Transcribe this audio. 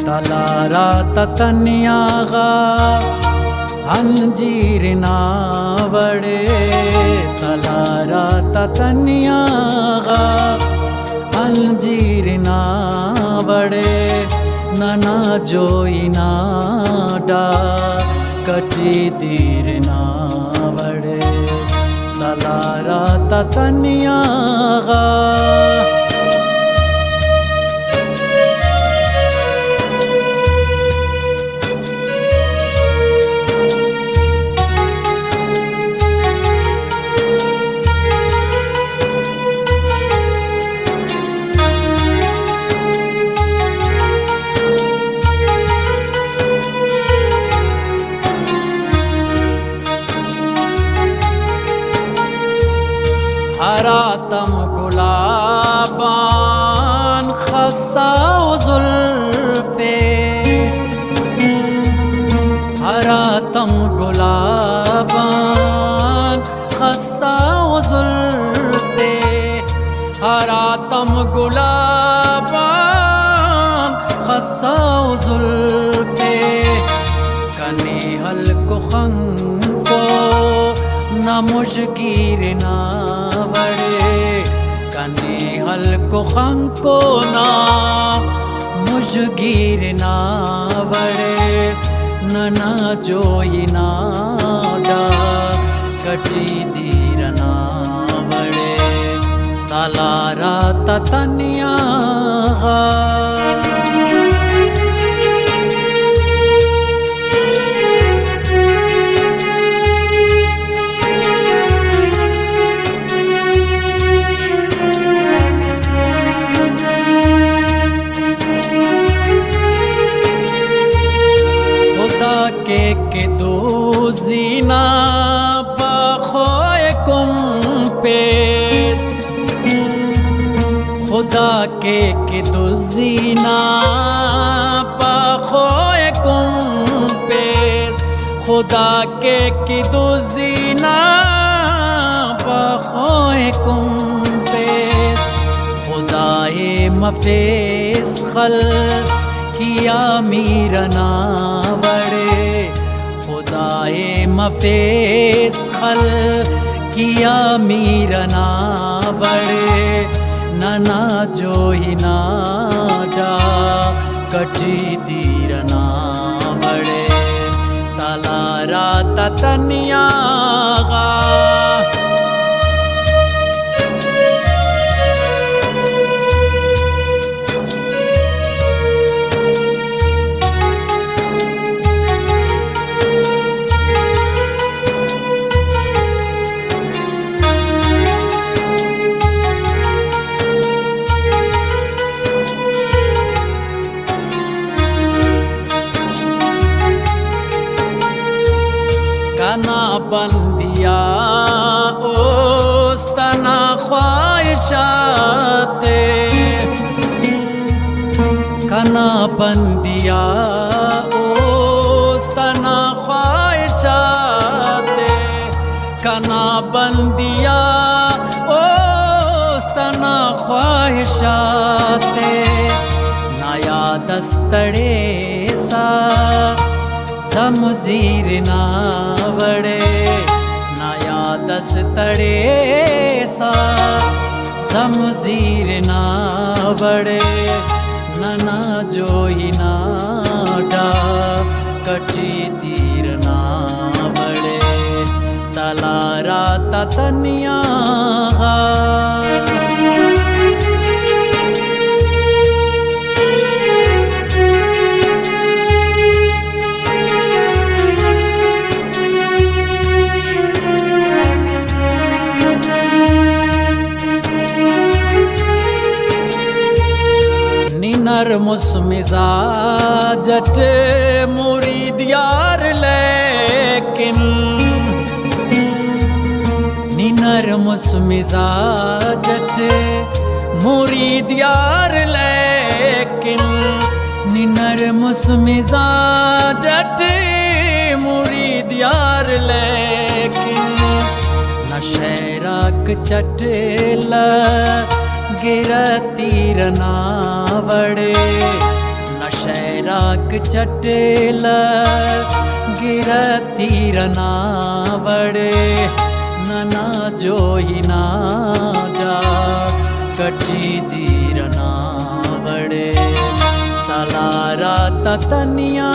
तलारा ततन्यागा अंजीर नावड़े तलारा ततन्यागा अंजीर नावड़े नना जोई नाडा कची दीर नावड़े तलारा ततन्यागा हरातम गुलाबान खस्साओ जुल्फे हरातम गुलाबान खस्साओ जुल्फे हरातम गुलाबान खस्साओ जुल्फे कने हल्को खंको न मुझगिर ना बड़े कने हल्को खंको ना मुझगिर ना बड़े नना जोई नाडा कटी दीर ना बड़े तलारा ततन्यागा के दो जीना बखोए कुम पेश खुदा के दो जीना बखोए कुम पेश खुदा के दो जीना बखोए कुम पेश खुदाए मफेस खल किया मीरना बड़े खुदाए मफेस खल किया मीरना बड़े नना जोई नाडा कटी दीर ना बड़े तलारा ततन्यागा कना बंदिया ओस्तना ख्वाहिशाते कना बंदिया ओस्तना ख्वाहिशाते कना बंदिया ओस्तना ख्वाहिशाते नया दस्तड़े सा समजीर ना बड़े नया दस्तड़े सा समजीर ना बड़े नना जोई नाडा कटी दीर ना बड़े तलारा ततन्यागा मुस्मिजाजट मुरीद यार लेकिन निनर मुस्मिजाजट मुरीद यार लेकिन निनर मुस्मिजाजट मुरीद यार लेकिन नशैराक चटला गिरतीर ना बड़े न शैराक चटेल गिरती रना बड़े नना जो ही ना जा कची दीरना बड़े तलारा ततनिया